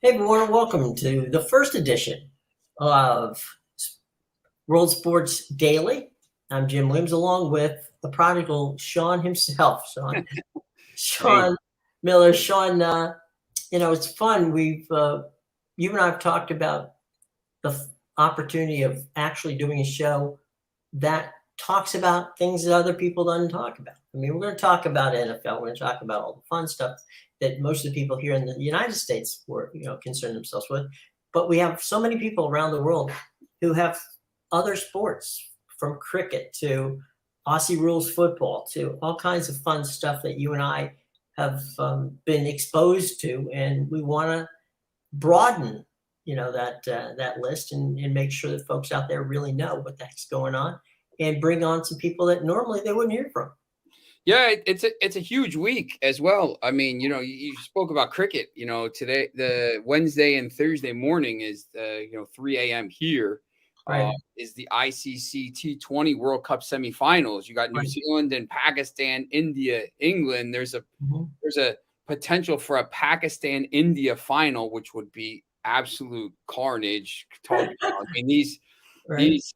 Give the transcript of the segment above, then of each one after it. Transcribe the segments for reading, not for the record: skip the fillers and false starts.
Hey everyone, welcome to the first edition of World Sports Daily. I'm Jim Williams, along with the prodigal Sean himself, Hey, Sean Miller. Sean, it's fun. You and I have talked about the opportunity of actually doing a show that talks about things that other people don't talk about. I mean, we're going to talk about NFL. We're going to talk about all the fun stuff that most of the people here in the United States were, concern themselves with. But we have so many people around the world who have other sports, from cricket to Aussie Rules Football to all kinds of fun stuff that you and I have been exposed to, and we want to broaden, that list and make sure that folks out there really know what the heck's going on, and bring on some people that normally they wouldn't hear from. yeah, it's a huge week as well. I mean, you spoke about cricket. Today, the Wednesday and Thursday morning is 3 a.m. here. Right. Is the ICC T20 World Cup semifinals. You got New Right. Zealand and Pakistan, India, England. There's a potential for a Pakistan India final, which would be absolute carnage. I mean, Right. these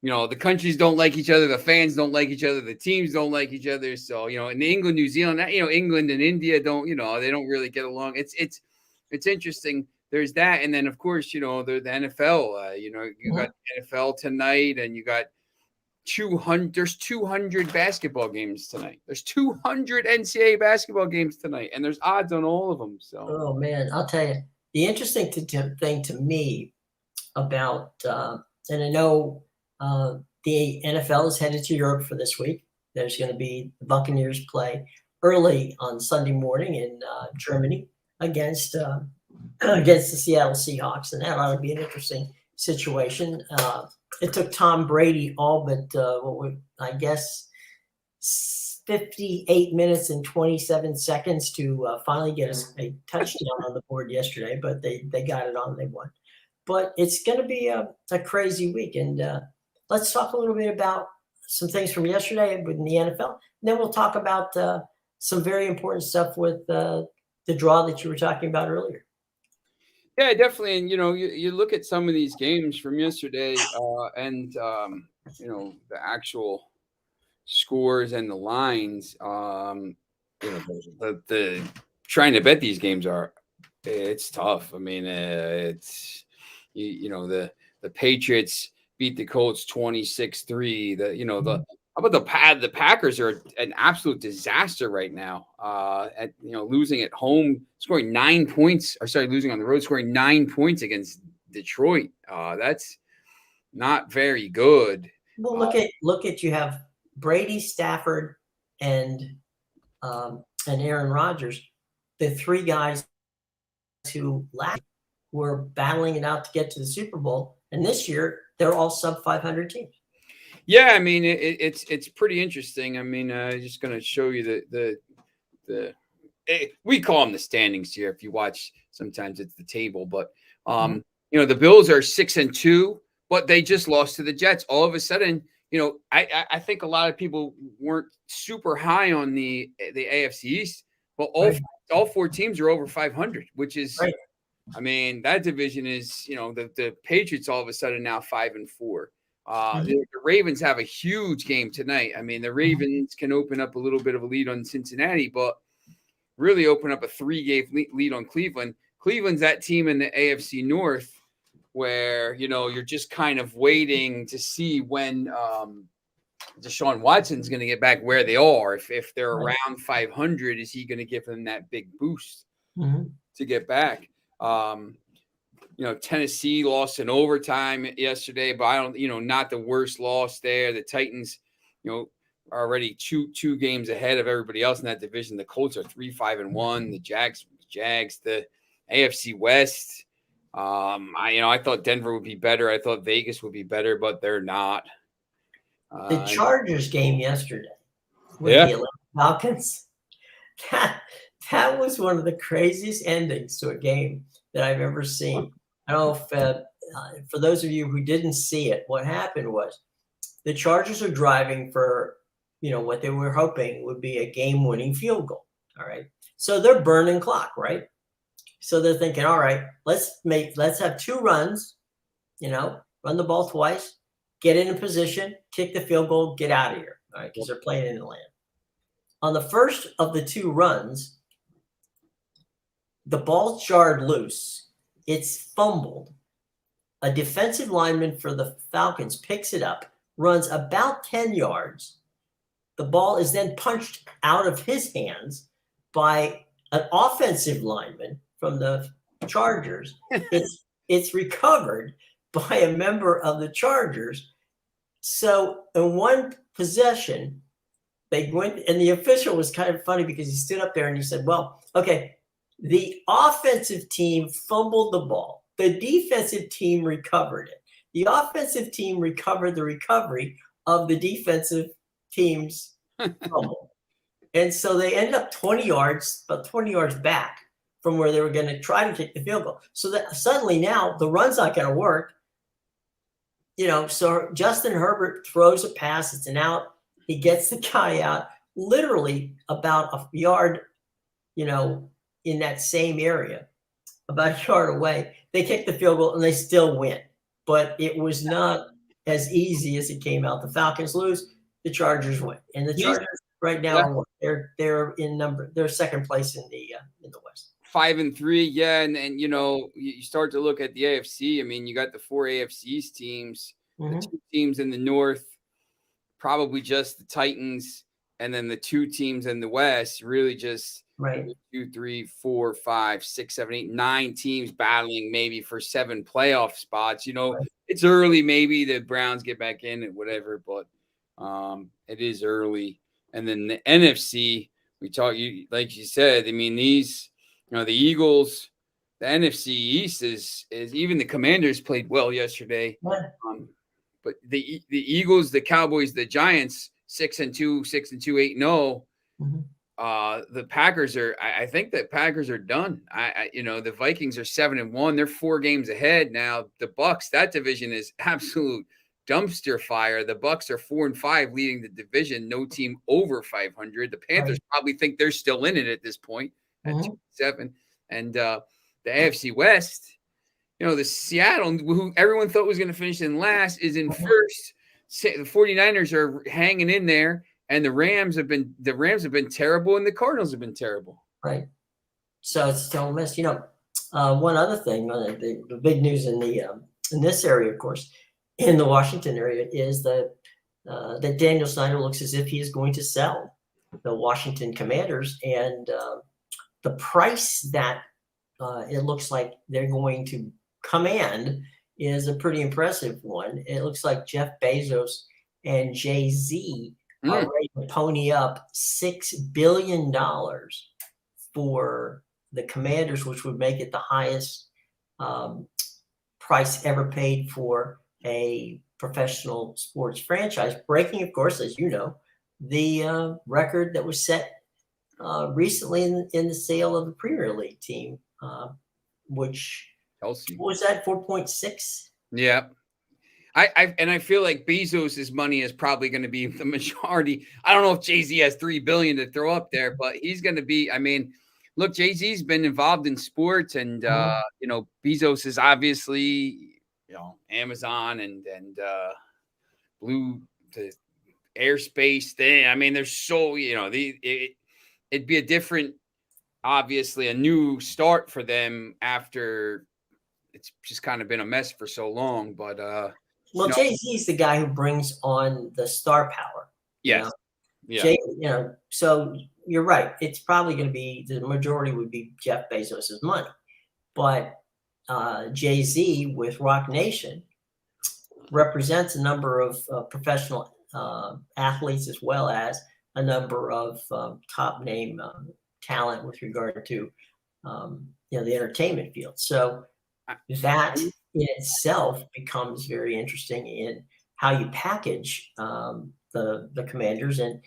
the countries don't like each other, the fans don't like each other, the teams don't like each other. So, in England, New Zealand, England and India don't, they don't really get along. It's interesting. There's that. And then, of course, the NFL, you got NFL tonight, and you got 200 basketball games tonight. There's 200 NCAA basketball games tonight, and there's odds on all of them. So, Oh man, I'll tell you, the interesting thing to me about, and I know the NFL is headed to Europe for this week. There's going to be the Buccaneers play early on Sunday morning in Germany against against the Seattle Seahawks, and that ought to be an interesting situation. It took Tom Brady all but I guess 58 minutes and 27 seconds to finally get a touchdown on the board yesterday, but they got it on, they won. But it's going to be a crazy week, and let's talk a little bit about some things from yesterday in the NFL. And then we'll talk about some very important stuff with the draw that you were talking about earlier. yeah, definitely. And, you look at some of these games from yesterday and the actual scores and the lines. The trying to bet these games it's tough. I mean, it's the Patriots beat the Colts 26-3. How about the Packers are an absolute disaster right now. Losing at home, scoring 9 points. Or sorry, losing on the road, scoring 9 points against Detroit. That's not very good. Well, look at you have Brady, Stafford, and Aaron Rodgers, the three guys who last were battling it out to get to the Super Bowl, and this year they're all sub 500 teams. Yeah, I mean it's pretty interesting. I mean, just going to show you we call them the standings here. If you watch, sometimes it's the table, but the Bills are 6-2, but they just lost to the Jets. All of a sudden, I think a lot of people weren't super high on the AFC East, but all four teams are over 500, which is, right. I mean, that division is, the Patriots all of a sudden now 5-4. The Ravens have a huge game tonight. I mean, the Ravens can open up a little bit of a lead on Cincinnati, but really open up a 3-game lead on Cleveland. Cleveland's that team in the AFC North where, you're just kind of waiting to see when Deshaun Watson's going to get back where they are. If they're around 500, is he going to give them that big boost to get back? Tennessee lost in overtime yesterday, but I don't, not the worst loss there. The Titans, are already two games ahead of everybody else in that division. The Colts are 3-5-1. The Jags, the AFC West. I thought Denver would be better. I thought Vegas would be better, but they're not. The Chargers game yesterday with the Atlanta Falcons, that was one of the craziest endings to a game that I've ever seen. I don't know if for those of you who didn't see it, what happened was the Chargers are driving for, what they were hoping would be a game-winning field goal. All right. So they're burning clock, right? So they're thinking, all right, let's have 2 runs, run the ball twice, get in a position, kick the field goal, get out of here. All right, because they're playing in the land. On the first of the 2 runs, the ball jarred loose. It's fumbled. A defensive lineman for the Falcons picks it up, runs about 10 yards. The ball is then punched out of his hands by an offensive lineman from the Chargers. It's recovered by a member of the Chargers. So in one possession, they went, and the official was kind of funny because he stood up there and he said, well, okay, the offensive team fumbled the ball. The defensive team recovered it. The offensive team recovered the recovery of the defensive team's fumble. And so they ended up 20 yards, about 20 yards back from where they were going to try to kick the field goal. So that suddenly now the run's not going to work. So Justin Herbert throws a pass. It's an out. He gets the guy out literally about a yard, in that same area, about a yard away. They kick the field goal and they still win. But it was not as easy as it came out. The Falcons lose, the Chargers win. And the Chargers right now, they're they're second place in the West. 5-3, yeah, and you start to look at the AFC. I mean, you got the 4 AFC's teams, the 2 teams in the North, probably just the Titans, and then the 2 teams in the West, really just 2, 3, 4, 5, 6, 7, 8, 9 teams battling maybe for 7 playoff spots. It's early, maybe the Browns get back in and whatever, but it is early. And then the NFC, like you said, I mean, these. The Eagles, the NFC East is even the Commanders played well yesterday. But the Eagles, the Cowboys, the Giants, 6-2, 6-2, 8-0. The Packers I think the Packers are done. The Vikings are 7-1. They're 4 games ahead now. The Bucks, that division is absolute dumpster fire. The Bucks are 4-5, leading the division. No team over 500. The Panthers probably think they're still in it at this point. At 2-7, and the AFC West, the Seattle, who everyone thought was going to finish in last, is in first. The 49ers are hanging in there, and the Rams have been terrible, and the Cardinals have been terrible. Right. So it's still a miss. One other thing, the big news in this area, of course, in the Washington area, is that Daniel Snyder looks as if he is going to sell the Washington Commanders, and the price that it looks like they're going to command is a pretty impressive one. It looks like Jeff Bezos and Jay-Z are ready to pony up $6 billion for the Commanders, which would make it the highest price ever paid for a professional sports franchise, breaking, of course, as you know, the record that was set recently in the sale of the Premier League team, which Chelsea. What was that, 4.6? Yeah. I feel like Bezos' money is probably going to be the majority. I don't know if Jay-Z has $3 billion to throw up there, but he's going to be. I mean, look, Jay-Z's been involved in sports, and Bezos is obviously Amazon and Blue the airspace thing. I mean, there's so it'd be a different, obviously a new start for them after it's just kind of been a mess for so long. But Jay-Z's the guy who brings on the star power. Yes. Yeah. So you're right. It's probably going to be, the majority would be Jeff Bezos' money. But Jay-Z with Rock Nation represents a number of professional athletes, as well as a number of top name talent with regard to the entertainment field. So that in itself becomes very interesting in how you package the Commanders, and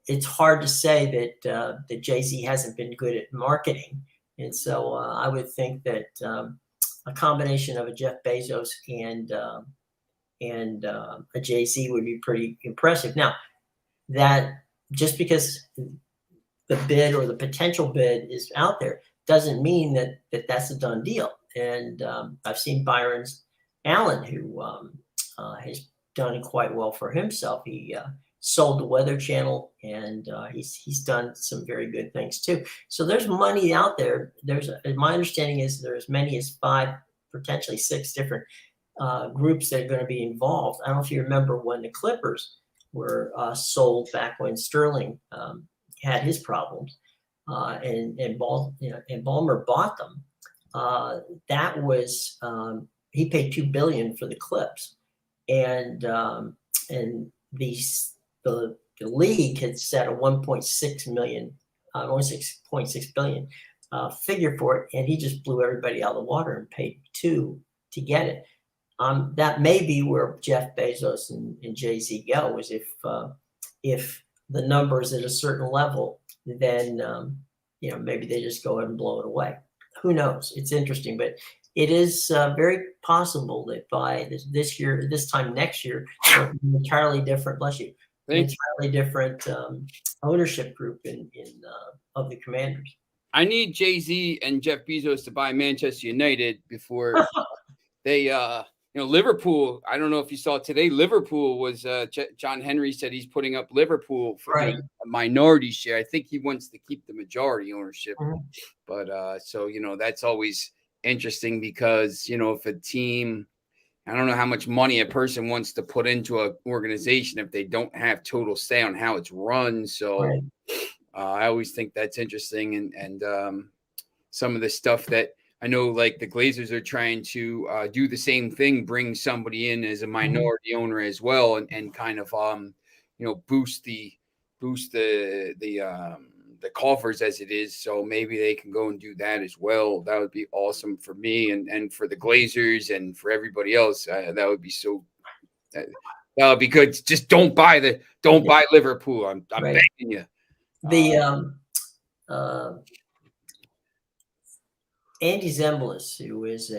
it's hard to say that Jay-Z hasn't been good at marketing, and so I would think that a combination of a Jeff Bezos and a Jay-Z would be pretty impressive. Now, that just because the bid or the potential bid is out there doesn't mean that that's a done deal. And I've seen Byron Allen, who has done quite well for himself. He sold the Weather Channel, and he's done some very good things too. So there's money out there. My understanding is there's as many as 5, potentially 6 different groups that are going to be involved. I don't know if you remember when the Clippers were sold back when Sterling had his problems, and Ballmer bought them. That was he paid $2 billion for the Clips, and the league had set a 1.6 million, 1.6 billion figure for it, and he just blew everybody out of the water and paid 2 to get it. That may be where Jeff Bezos and Jay-Z go, is if the number's at a certain level, then maybe they just go ahead and blow it away. Who knows? It's interesting, but it is very possible that by this year, this time next year, entirely different. Bless you. Entirely different ownership group of the Commanders. I need Jay-Z and Jeff Bezos to buy Manchester United before they Liverpool. I don't know if you saw today, Liverpool was John Henry said he's putting up Liverpool for a minority share. I think he wants to keep the majority ownership. But so that's always interesting, because if a team, I don't know how much money a person wants to put into an organization if they don't have total say on how it's run. So I always think that's interesting. And some of the stuff that I know, like the Glazers are trying to do the same thing, bring somebody in as a minority owner as well, and kind of boost the coffers as it is. So maybe they can go and do that as well. That would be awesome for me and for the Glazers and for everybody else. That would be so. That would be good. Just don't buy Liverpool. I'm begging you. Andy Zemblis, who is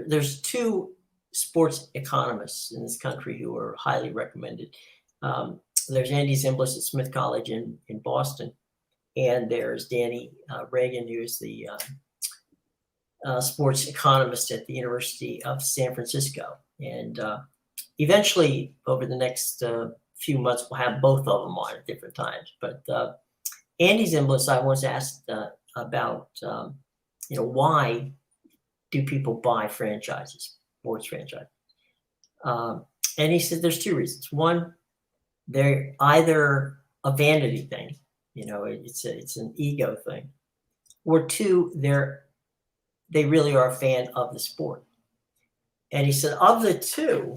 there's 2 sports economists in this country who are highly recommended. There's Andy Zemblis at Smith College in Boston, and there's Danny Reagan, who is the sports economist at the University of San Francisco. And eventually, over the next few months, we'll have both of them on at different times. But Andy Zemblis, I was asked about, why do people buy franchises, sports franchises? And he said there's 2 reasons. One, they're either a vanity thing, it's an ego thing, or 2, they really are a fan of the sport. And he said of the 2,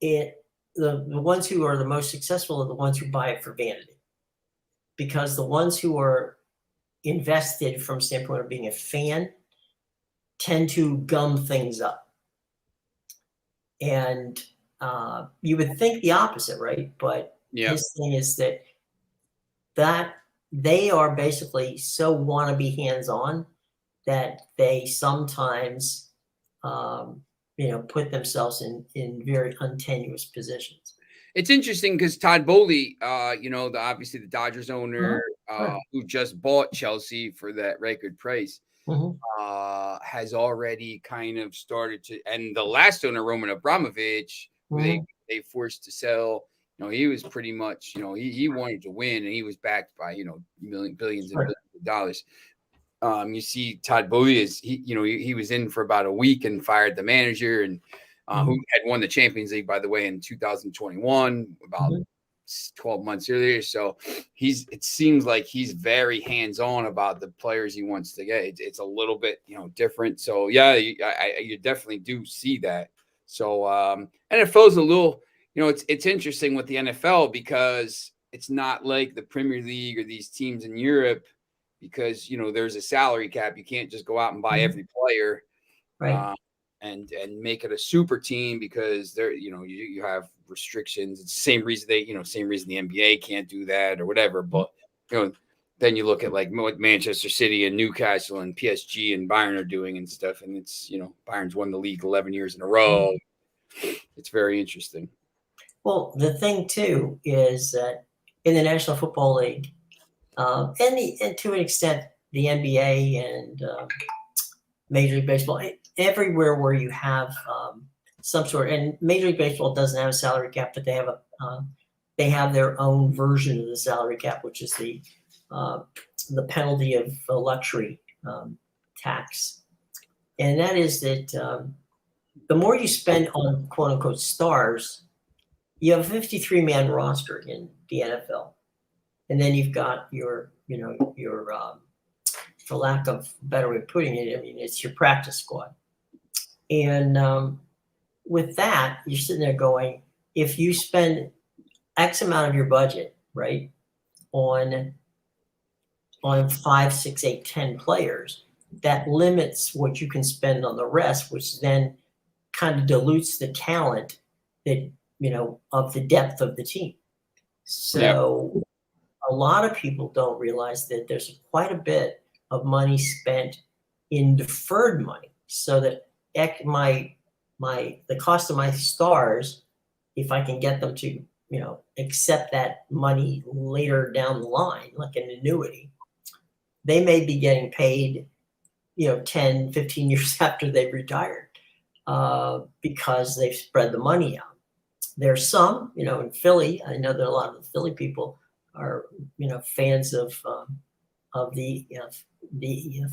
the ones who are the most successful are the ones who buy it for vanity, because the ones who are invested from standpoint of being a fan tend to gum things up. And you would think the opposite, right? But his thing is that they are basically so want to be hands-on that they sometimes put themselves in very untenuous positions. It's interesting because Todd Bowley, obviously the Dodgers owner, who just bought Chelsea for that record price, has already kind of started to, and the last owner, Roman Abramovich, they forced to sell. He was pretty much, he wanted to win, and he was backed by, billions and billions of dollars. You see Todd Bowley he was in for about a week and fired the manager, and who had won the Champions League, by the way, in 2021, about 12 months earlier. So it seems like he's very hands-on about the players he wants to get. It's a little bit, different. So yeah, you definitely do see that. So, and it feels a little, it's interesting with the NFL, because it's not like the Premier League or these teams in Europe, because, there's a salary cap. You can't just go out and buy every player. Right. And make it a super team, because there, you have restrictions. It's the same reason the NBA can't do that or whatever. But, then you look at like what Manchester City and Newcastle and PSG and Bayern are doing and stuff. And it's, Bayern's won the league 11 years in a row. It's very interesting. Well, the thing too is that in the National Football League, and to an extent, the NBA and Major League Baseball, everywhere where you have some sort, and Major League Baseball doesn't have a salary cap, but they have their own version of the salary cap, which is the penalty of luxury tax, and that is that the more you spend on quote unquote stars, you have a 53-man roster in the NFL, and then you've got your for lack of a better way of putting it, I mean, it's your practice squad. And with that, you're sitting there going, if you spend X amount of your budget, right, on 5, 6, 8, 10 players, that limits what you can spend on the rest, which then kind of dilutes the talent that, of the depth of the team. So a lot of people don't realize that there's quite a bit of money spent in deferred money, so that the cost of my stars, if I can get them to accept that money later down the line, like an annuity, they may be getting paid 10, 15 years after they've retired, because they've spread the money out. There's some, in Philly, I know that a lot of the Philly people are fans of the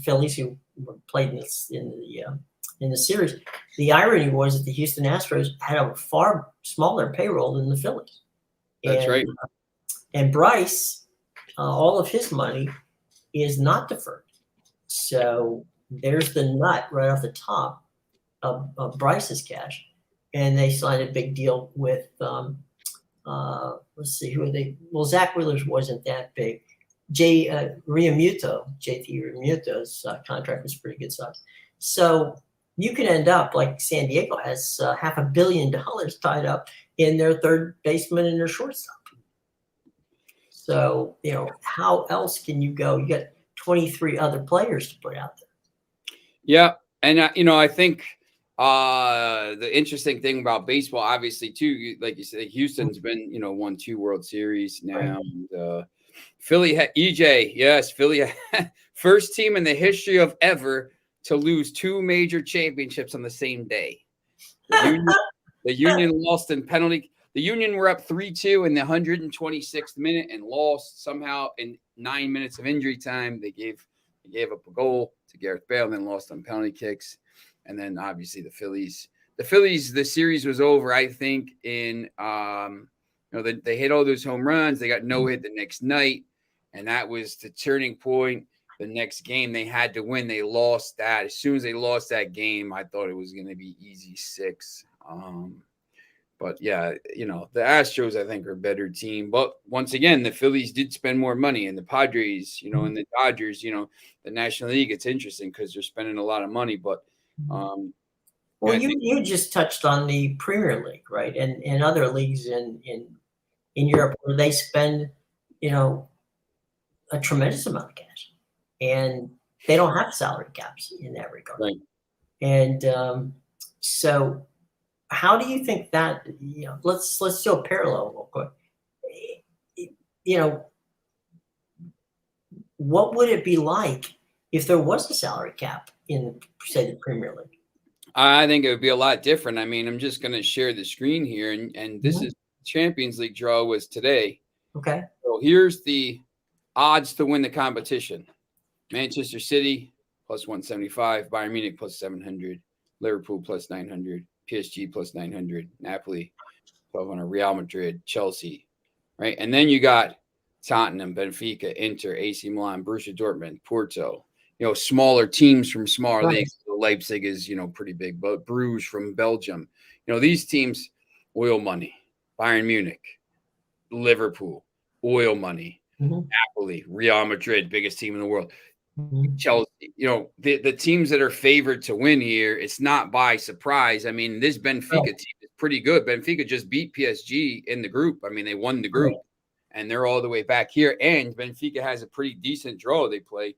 Phillies who played in the series. The irony was that the Houston Astros had a far smaller payroll than the Phillies. That's right. And Bryce, all of his money is not deferred. So there's the nut right off the top of Bryce's cash. And they signed a big deal with, let's see, who are they? Well, Zach Wheeler's wasn't that big. JT Realmuto's contract was pretty good stuff. So you can end up like San Diego has $500 million tied up in their third baseman and their shortstop. So, how else can you go? You got 23 other players to put out there. Yeah. And, I think the interesting thing about baseball, obviously, too, like you said, Houston's been, won 2 World Series now. Right. And Philly, EJ, yes, Philly, first team in the history of ever to lose 2 major championships on the same day. The Union lost in penalty. The Union were up 3-2 in the 126th minute and lost somehow in 9 minutes of injury time. They gave up a goal to Gareth Bale and then lost on penalty kicks. And then obviously the Phillies, the series was over, I think, in they hit all those home runs. They got no hit the next night, and that was the turning point. The next game they had to win. They lost that. As soon as they lost that game, I thought it was going to be easy 6. But yeah, the Astros, I think, are a better team. But once again, the Phillies did spend more money, and the Padres, and the Dodgers, the National League. It's interesting because they're spending a lot of money. But well, you just touched on the Premier League, right? And other leagues in Europe where they spend, a tremendous amount of cash, and they don't have salary caps in that regard. Right. And so, how do you think that? Let's do a parallel real quick. What would it be like if there was a salary cap in, say, the Premier League? I think it would be a lot different. I mean, I'm just going to share the screen here, and this is Champions League draw was today. Okay. So here's the odds to win the competition: Manchester City plus 175, Bayern Munich plus 700, Liverpool plus 900, PSG plus 900, Napoli 1200, Real Madrid, Chelsea, right? And then you got Tottenham, Benfica, Inter, AC Milan, Borussia Dortmund, Porto. Smaller teams from smaller leagues. Leipzig is, pretty big, but Bruges from Belgium. These teams, oil money. Bayern Munich, Liverpool, oil money. Napoli, Real Madrid, biggest team in the world. Chelsea, the teams that are favored to win here, it's not by surprise. I mean, this Benfica team is pretty good. Benfica just beat PSG in the group. I mean, they won the group, and they're all the way back here. And Benfica has a pretty decent draw. They play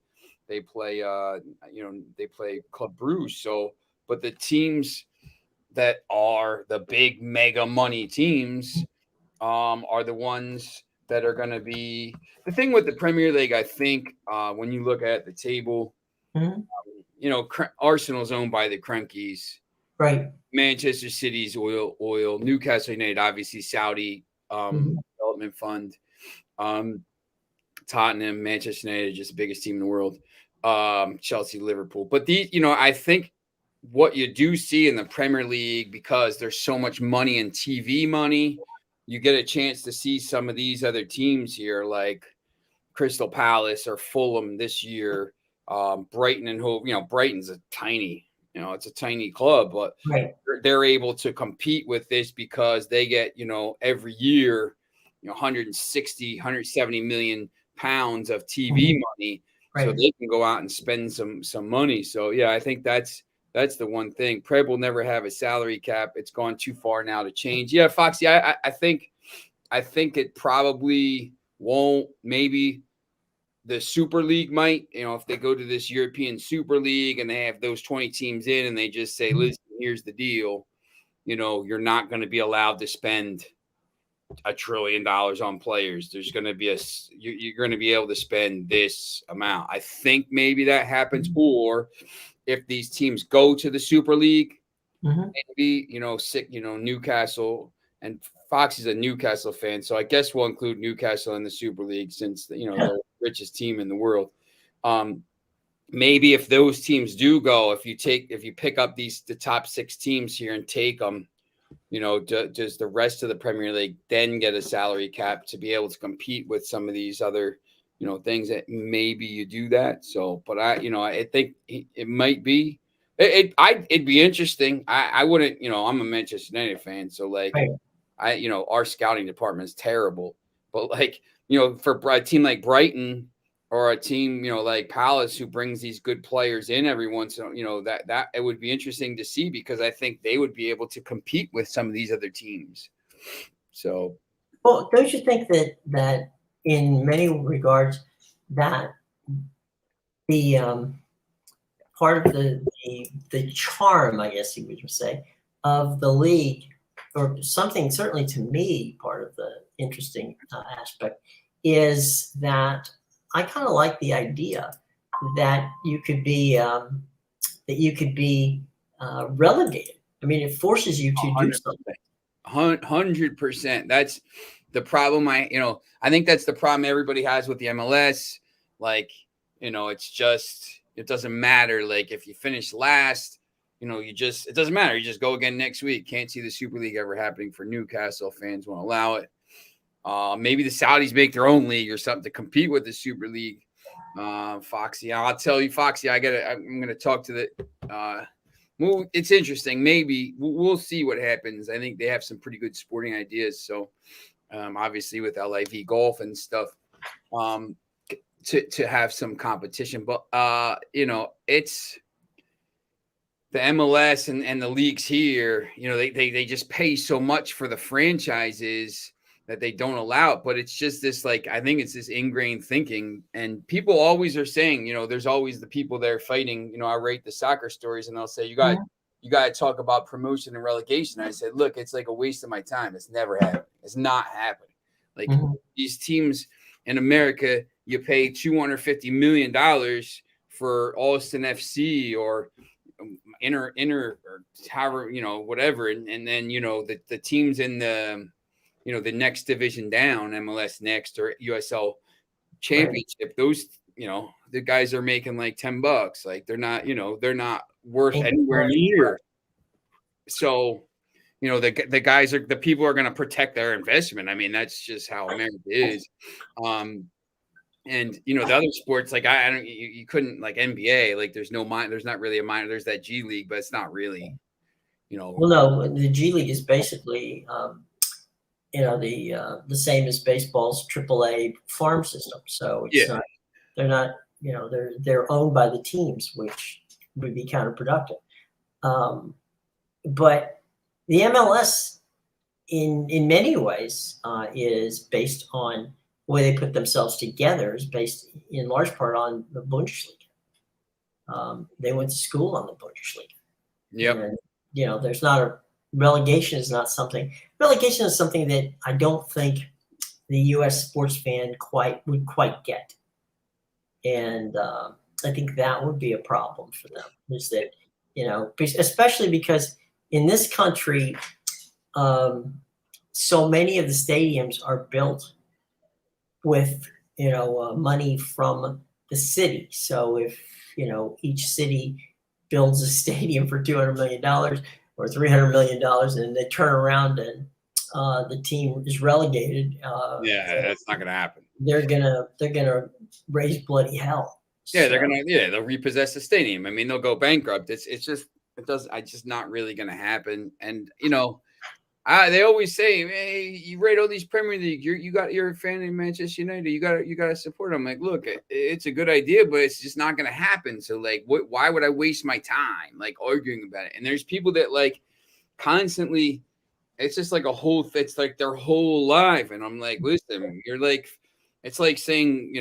Club Brugge. So, but the teams that are the big mega money teams are the ones that are going to be the thing with the Premier League. I think when you look at the table, you know, Arsenal's owned by the Crankies, right? Manchester City's oil, Newcastle United, obviously Saudi development fund, Tottenham, Manchester United, just the biggest team in the world, Chelsea, Liverpool. But you know, I think what you do see in the Premier League, because there's so much money and TV money, you get a chance to see some of these other teams here, like Crystal Palace or Fulham this year, Brighton and Hove. You know, Brighton's a tiny, you know, it's a tiny club, but they're able to compete with this because they get, you know, every year, you know, 160, 170 million pounds of TV money. So they can go out and spend some money. So yeah, I think that's the one thing. Preb will never have a salary cap. It's gone too far now to change. Yeah, Foxy, I think it probably won't. Maybe the Super League might, you know, if they go to this European Super League and they have those 20 teams in and they just say, listen, here's the deal. You know, you're not going to be allowed to spend $1 trillion on players. There's going to be you're going to be able to spend this amount. I think maybe that happens. Or if these teams go to the Super League, maybe, you know, Newcastle, and Fox is a Newcastle fan, so I guess we'll include Newcastle in the Super League since, you know, they're the richest team in the world. Maybe if those teams do go, if you pick up the top 6 teams here and take them, you know, does the rest of the Premier League then get a salary cap to be able to compete with some of these other, you know, things that maybe you do that. So, but I think it might be, it'd be interesting. I wouldn't, you know, I'm a Manchester United fan. So like, you know, our scouting department is terrible, but like, you know, for a team like Brighton or a team, you know, like Palace, who brings these good players in every once in a while, you know, that it would be interesting to see, because I think they would be able to compete with some of these other teams. So, well, don't you think that in many regards that the part of the charm, I guess you would say, of the league, or something certainly to me, part of the interesting aspect is that I kind of like the idea that you could be relegated. I mean, it forces you to do something. 100%. That's the problem. I think that's the problem everybody has with the MLS. Like, you know, it's just, it doesn't matter. Like, if you finish last, you know, it doesn't matter. You just go again next week. Can't see the Super League ever happening for Newcastle. Fans won't allow it. Maybe the Saudis make their own league or something to compete with the Super League. Foxy, I'll tell you, Foxy, I'm going to talk to the, well, it's interesting. Maybe we'll see what happens. I think they have some pretty good sporting ideas. So, obviously with LIV golf and stuff, to have some competition, but, you know, it's the MLS and the leagues here, you know, they just pay so much for the franchises that they don't allow it. But it's just this, like, I think it's this ingrained thinking, and people always are saying, you know, there's always the people there fighting. You know, I rate the soccer stories and they'll say, you got to talk about promotion and relegation. I said, look, it's like a waste of my time. It's never happening. It's not happening. Like these teams in America, you pay $250 million for Austin FC or inner or however, you know, whatever. And then, you know, the teams in the, you know, the next division down, MLS Next or USL Championship, those, you know, the guys are making like $10. Like they're not, you know, they're not worth anywhere near. So, you know, the guys are, the people are going to protect their investment. I mean, that's just how America is. And, you know, the other sports, like I don't, you couldn't, like NBA, like there's not really a minor, there's that G League, but it's not really, you know. Well, no, the G League is basically, you know, the same as baseball's AAA farm system. So it's not, they're not, you know, they're owned by the teams, which would be counterproductive. But the MLS in many ways is based on the way they put themselves together, is based in large part on the Bundesliga. They went to school on the Bundesliga. Yep. And, you know, there's not a relegation is not something. Relegation is something that I don't think the U.S. sports fan would quite get. And I think that would be a problem for them, is that, especially because in this country, so many of the stadiums are built with, money from the city. So if, each city builds a stadium for $200 million or $300 million, and they turn around and the team is relegated, Yeah, that's not going to happen. they're gonna raise bloody hell. Yeah, So, they'll repossess the stadium. I mean, they'll go bankrupt. It's just not really going to happen. And they always say, "Hey, you rate all these Premier League. You're a fan of Manchester United. You got to support them." I'm like, look, it's a good idea, but it's just not going to happen. So like, why would I waste my time like arguing about it? And there's people that like constantly. It's just like it's like their whole life. And I'm like, listen, you're like, it's like saying,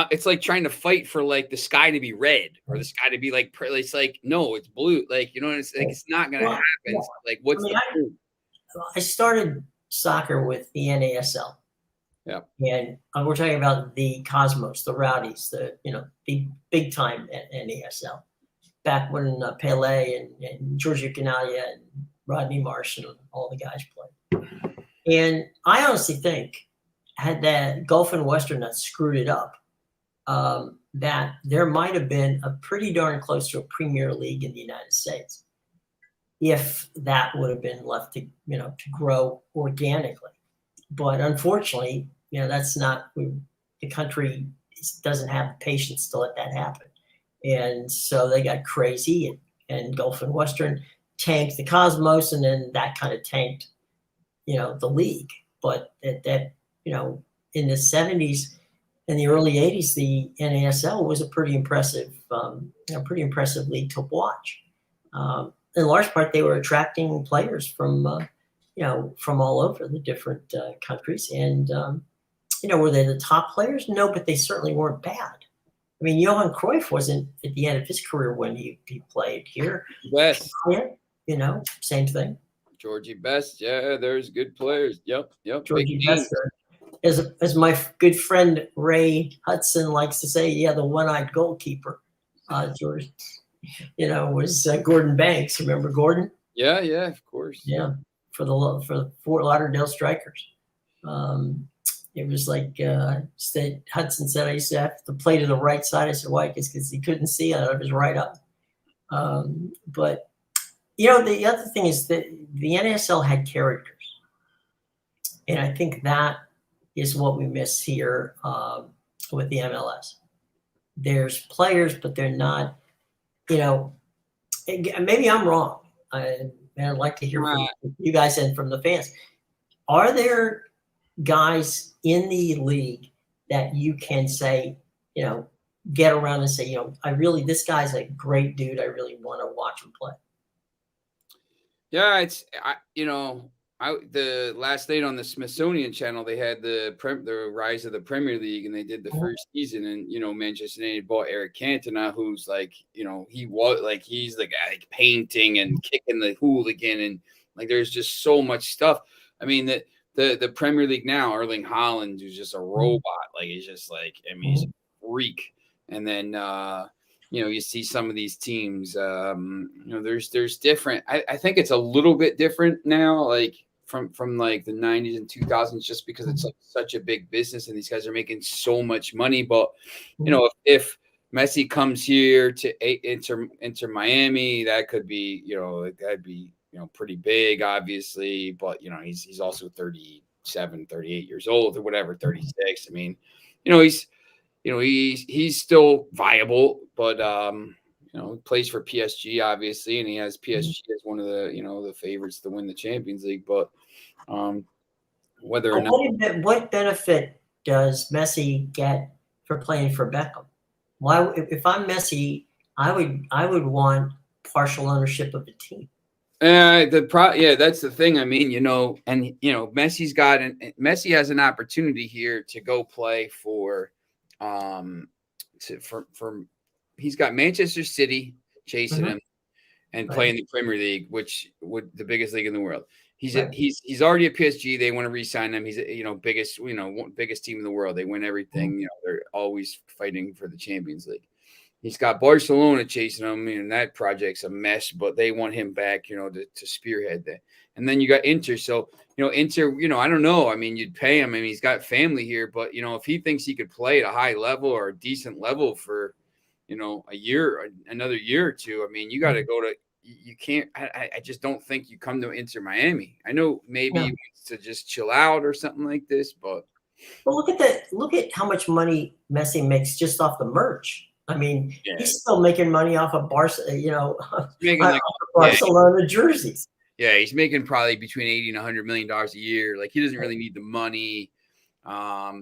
it's like trying to fight for like the sky to be red or the sky to be like, it's like, no, it's blue. Like, it's like, it's not going to happen. yeah. So, like, what's the point? I started soccer with the NASL. Yeah. And we're talking about the Cosmos, the Rowdies, the big time at NASL. Back when Pele and Giorgio Canaglia and Rodney Marsh and all the guys played. And I honestly think, had that Gulf and Western not screwed it up, that there might have been a pretty darn close to a Premier League in the United States, if that would have been left to grow organically. But unfortunately, that's not, the country doesn't have the patience to let that happen. And so they got crazy, and Gulf and Western tanked the Cosmos, and then that kind of tanked, the league. But that in the 70s and the early 80s, the NASL was a pretty impressive league to watch. In large part, they were attracting players from all over the different countries. And, were they the top players? No, but they certainly weren't bad. I mean, Johan Cruyff wasn't at the end of his career when he played here. Best. Same thing. Georgie Best. Yeah, there's good players. Yep. Georgie Best. As my good friend Ray Hudson likes to say, the one-eyed goalkeeper, George, was Gordon Banks. Remember Gordon? Yeah, of course. Yeah, for the Fort Lauderdale Strikers. It was like Hudson said, I used to have to play to the right side. I said, why? Because he couldn't see out of his right eye. But the other thing is that the NASL had characters, and I think that is what we miss here with the MLS. There's players, but they're not. Maybe I'm wrong. And I'd like to hear from you guys and from the fans. Are there guys in the league that you can say, get around and say, this guy's a great dude. I really want to watch him play. Yeah, the last night on the Smithsonian Channel, they had the rise of the Premier League, and they did the first season, and Manchester United bought Eric Cantona, who's like, he was like, he's the guy like painting and kicking the hooligan, and like there's just so much stuff. I mean the Premier League now, Erling Haaland, who's just a robot, like he's just like, I mean, he's a freak. And then you see some of these teams, there's different. I think it's a little bit different now, like from like the 90s and 2000s, just because it's like such a big business and these guys are making so much money. But if Messi comes here to enter Miami, that could be that'd be pretty big, obviously. But he's also 37, 38 years old or whatever, 36. I mean, he's still viable, but he plays for PSG, obviously, and he has PSG as one of the the favorites to win the Champions League. But whether or not, what benefit does Messi get for playing for Beckham? Why, if I'm Messi, I would want partial ownership of the team. That's the thing. I mean, Messi has an opportunity here to go play for. He's got Manchester City chasing him and playing the Premier League, which would the biggest league in the world. He's Right. he's already at PSG. They want to re-sign him. He's biggest biggest team in the world. They win everything. They're always fighting for the Champions League. He's got Barcelona chasing him, and that project's a mess. But they want him back, to spearhead that. And then you got Inter. So Inter, I don't know. I mean, you'd pay him. I mean, he's got family here, but if he thinks he could play at a high level or a decent level for a year, another year or two, I mean, you got to go to. You can't. I just don't think you come to Inter Miami. I know maybe he wants to just chill out or something like this, but look at how much money Messi makes just off the merch. I mean, he's still making money off of Barcelona jerseys. Yeah, he's making probably between $80 and $100 million a year. Like, he doesn't really need the money. I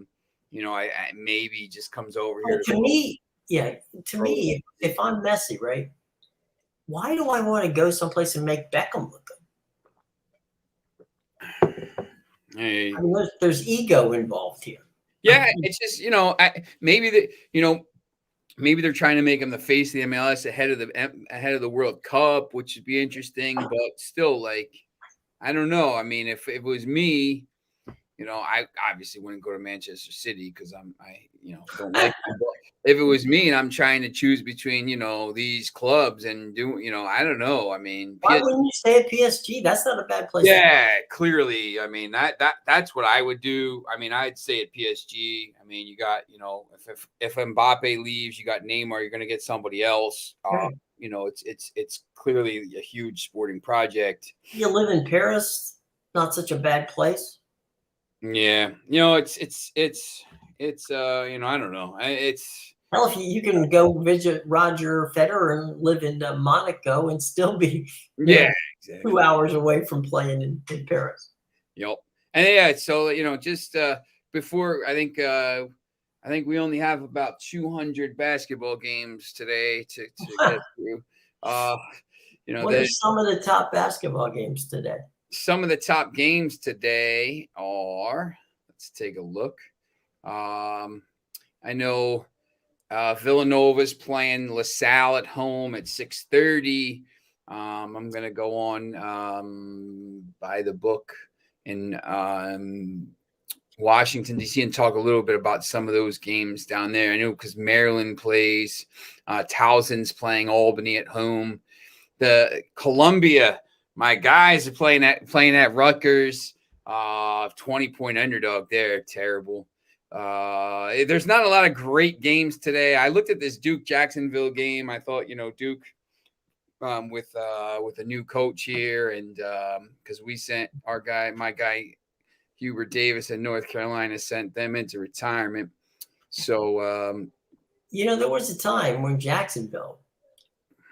maybe he just comes over here. To me, if I'm Messi, right? Why do I want to go someplace and make Beckham look good? Hey. I mean, there's ego involved here. Yeah, it's just maybe maybe they're trying to make him the face of the MLS ahead of the World Cup, which would be interesting. But still, like, I don't know. I mean, if it was me, I obviously wouldn't go to Manchester City because I don't like them. But if it was me and I'm trying to choose between these clubs and I don't know. I mean, why wouldn't you stay at PSG? That's not a bad place. Yeah, clearly. I mean, that's what I would do. I mean, I'd stay at PSG. I mean, you got if Mbappe leaves, you got Neymar. You're going to get somebody else. Right. It's clearly a huge sporting project. You live in Paris, not such a bad place. Yeah, it's I don't know. Hell, if you can go visit Roger Federer and live in Monaco and still be exactly 2 hours away from playing in Paris. Yep. And so just before I think we only have about 200 basketball games today to get through. What are some of the top basketball games today? Some of the top games today are, let's take a look. I know Villanova's playing LaSalle at home at 6:30. I'm going to go on by the book in Washington, D.C. and talk a little bit about some of those games down there. I know because Maryland plays, Towson's playing Albany at home. The Columbia, my guys are playing at Rutgers, 20-point underdog there. Terrible. There's not a lot of great games today. I looked at this Duke-Jacksonville game. I thought, Duke with a new coach here, and because we sent my guy Hubert Davis in North Carolina, sent them into retirement. So there was a time when Jacksonville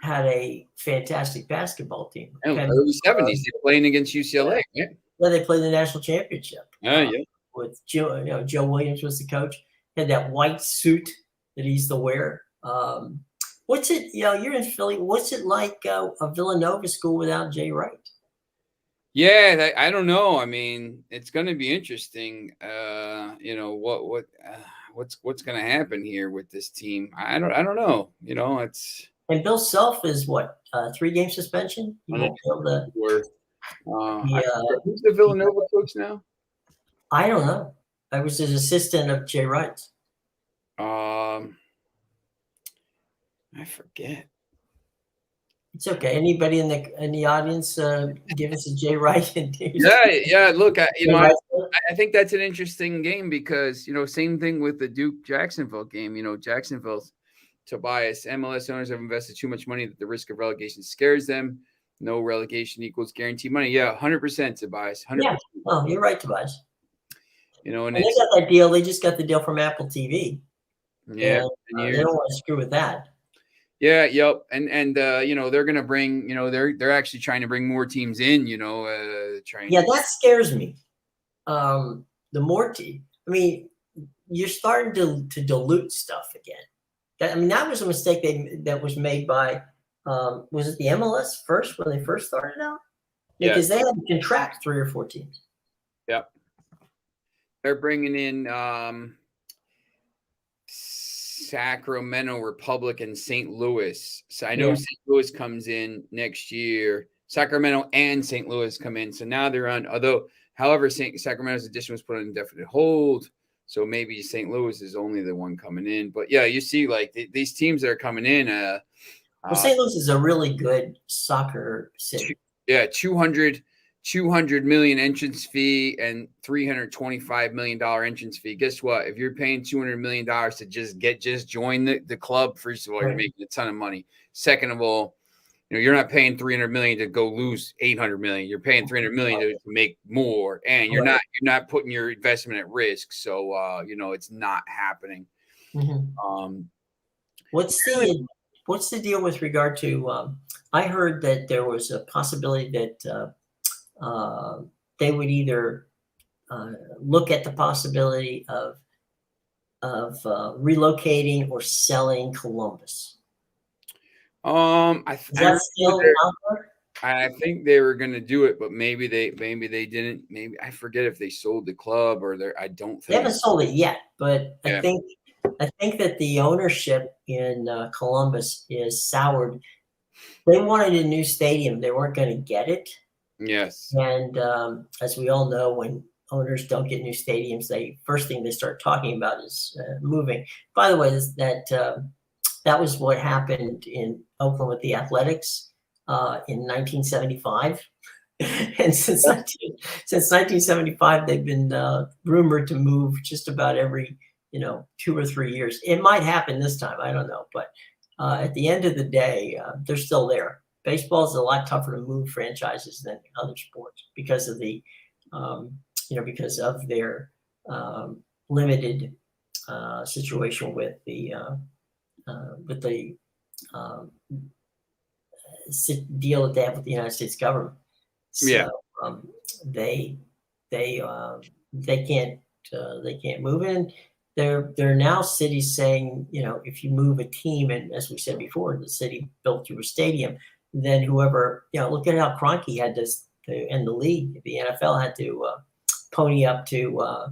had a fantastic basketball team. Early 70s, they're playing against UCLA. Yeah, they played the national championship. Yeah. With Joe, Joe Williams was the coach. He had that white suit that he used to wear. What's it? You're in Philly. What's it like a Villanova school without Jay Wright? Yeah, I don't know. I mean, it's going to be interesting. What's going to happen here with this team? I don't know. It's. And Bill Self is what, 3-game suspension? He won't be able to. Who's the Villanova coach now? I don't know. I was his assistant of Jay Wright's. I forget. It's okay. Anybody in the audience give us a Jay Wright? Yeah. Look, I think that's an interesting game because same thing with the Duke Jacksonville game. Jacksonville's Tobias, MLS owners have invested too much money that the risk of relegation scares them. No relegation equals guaranteed money. Yeah, 100%, Tobias. 100%. Yeah. Oh, you're right, Tobias. And they got that deal. They just got the deal from Apple TV. Yeah, they don't want to screw with that. Yeah, yep, and they're going to bring, they're actually trying to bring more teams in. That scares me. The more you're starting to dilute stuff again. That was a mistake that was made by, was it the MLS first when they first started out? Because they had to contract 3 or 4 teams. Yep. They're bringing in Sacramento Republic and St. Louis. So I know St. Louis comes in next year. Sacramento and St. Louis come in. So now they're on, however, Sacramento's edition was put on indefinite hold. So maybe St. Louis is only the one coming in. But yeah, you see like these teams that are coming in. Well, St. Louis is a really good soccer city. Yeah, 200 million entrance fee and $325 million entrance fee. Guess what? If you're paying $200 million to just join the club, first of all, you're making a ton of money. Second of all, you're not paying $300 million to go lose $800 million. You're paying $300 million to make more, and you're not putting your investment at risk. So it's not happening. Mm-hmm. What's the deal with regard to? I heard that there was a possibility that they would either look at the possibility of relocating or selling Columbus. I think they were going to do it, but maybe they didn't. Maybe I forget if they sold the club or I don't think they haven't sold it yet. But I think that the ownership in Columbus is soured. They wanted a new stadium. They weren't going to get it. Yes. And as we all know, when owners don't get new stadiums, first thing they start talking about is moving. By the way, that was what happened in Oakland with the Athletics in 1975. And since 1975, they've been rumored to move just about every 2 or 3 years. It might happen this time. I don't know. But at the end of the day, they're still there. Baseball is a lot tougher to move franchises than other sports because of because of their limited situation with the deal that they have with the United States government. So they can't move in. There are now cities saying, if you move a team, and as we said before, the city built you a stadium, then whoever, look at how Kroenke had to end the league. The NFL had to pony up to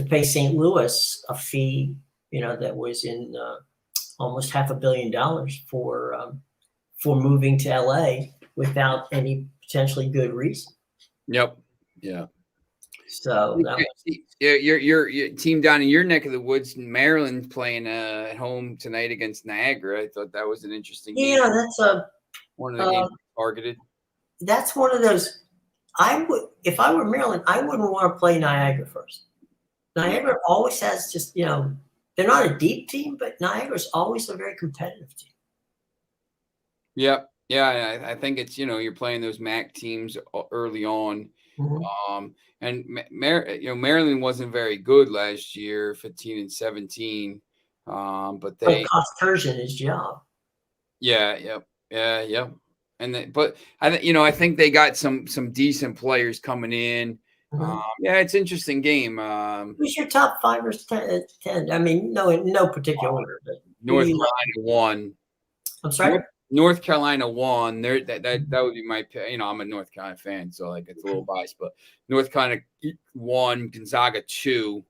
pay St. Louis a fee, that was in almost $500 million for moving to LA without any potentially good reason. Yep. Yeah. So your team down in your neck of the woods, Maryland, playing at home tonight against Niagara. I thought that was an interesting game. Yeah, that's one of the games targeted. That's one of those. If I were Maryland, I wouldn't want to play Niagara first. Niagara always has just, they're not a deep team, but Niagara's always a very competitive team. Yep. Yeah, I think it's, you're playing those MAC teams early on. Mm-hmm. And Maryland wasn't very good last year, 15 and 17. But they cost Turgeon his job. Yeah. Yep. Yeah. Yep. But I think they got some decent players coming in. Mm-hmm. It's an interesting game. Who's your top 5 or 10? I mean, no particular order, but North Carolina won. I'm sorry. North Carolina won. That would be my pick. I'm a North Carolina fan, so it's a little biased. But North Carolina won, Gonzaga 2,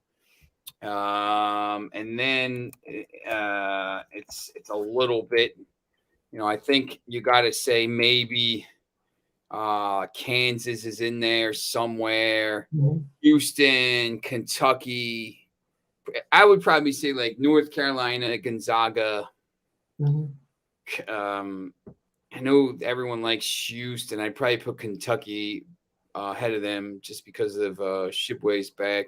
and then it's a little bit. I think you got to say maybe Kansas is in there somewhere. Mm-hmm. Houston, Kentucky. I would probably say like North Carolina, Gonzaga. Mm-hmm. I know everyone likes Houston. I'd probably put Kentucky ahead of them just because of Shipway's back.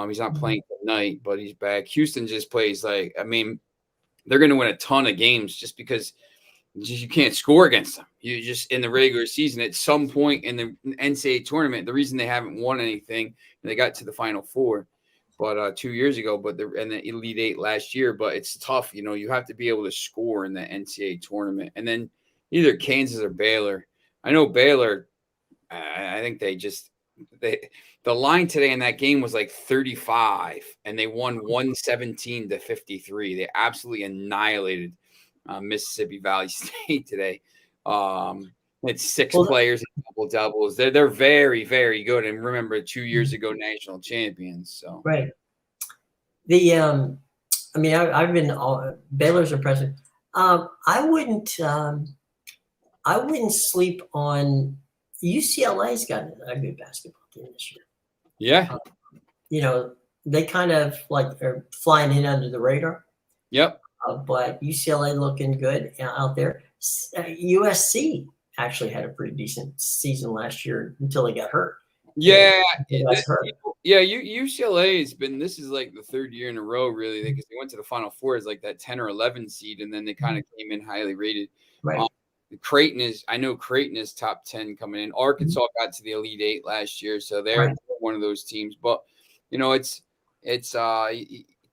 He's not playing tonight, but he's back. Houston just plays they're going to win a ton of games just because you can't score against them. You just in the regular season at some point in the NCAA tournament, the reason they haven't won anything, and they got to the Final Four, but 2 years ago, and the Elite Eight last year. But it's tough, you have to be able to score in the NCAA tournament. And then either Kansas or Baylor. I know Baylor. I think the line today in that game was like 35, and they won 117-53. They absolutely annihilated Mississippi Valley State today. It's 6 players and double-doubles. They're very, very good. And remember, 2 years ago, national champions. So right. I've been Baylor's impressive. I wouldn't. I wouldn't sleep on UCLA's got a good basketball team this year. Yeah. You know, they kind of like are flying in under the radar. Yep. But UCLA looking good out there. USC actually had a pretty decent season last year until they got hurt. Yeah. Hurt. Yeah. UCLA has been, this is like the third year in a row, really, because they went to the Final Four as like that 10 or 11 seed, and then they kind of came in highly rated. Right. I know Creighton is top 10 coming in. Arkansas got to the Elite Eight last year, so they're one of those teams. But, you know, it's like